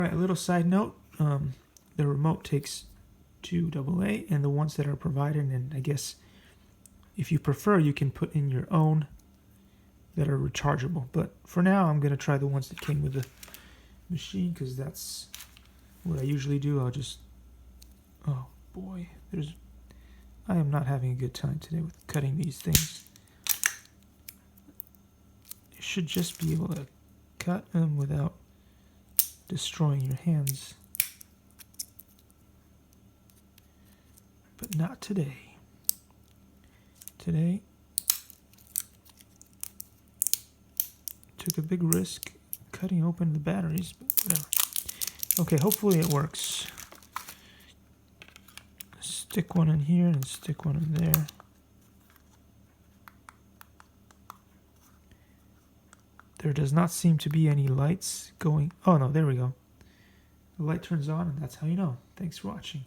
Alright, a little side note, the remote takes 2 AA, and the ones that are provided, and I guess if you prefer you can put in your own that are rechargeable, but for now I'm going to try the ones that came with the machine because that's what I usually do. I'll just, oh boy, I am not having a good time today with cutting these things. You should just be able to cut them without destroying your hands, but not today. Today took a big risk cutting open the batteries, but whatever. Okay, hopefully it works. Stick one in here and stick one in there. There does not seem to be any lights going. Oh no, there we go. The light turns on and that's how you know. Thanks for watching.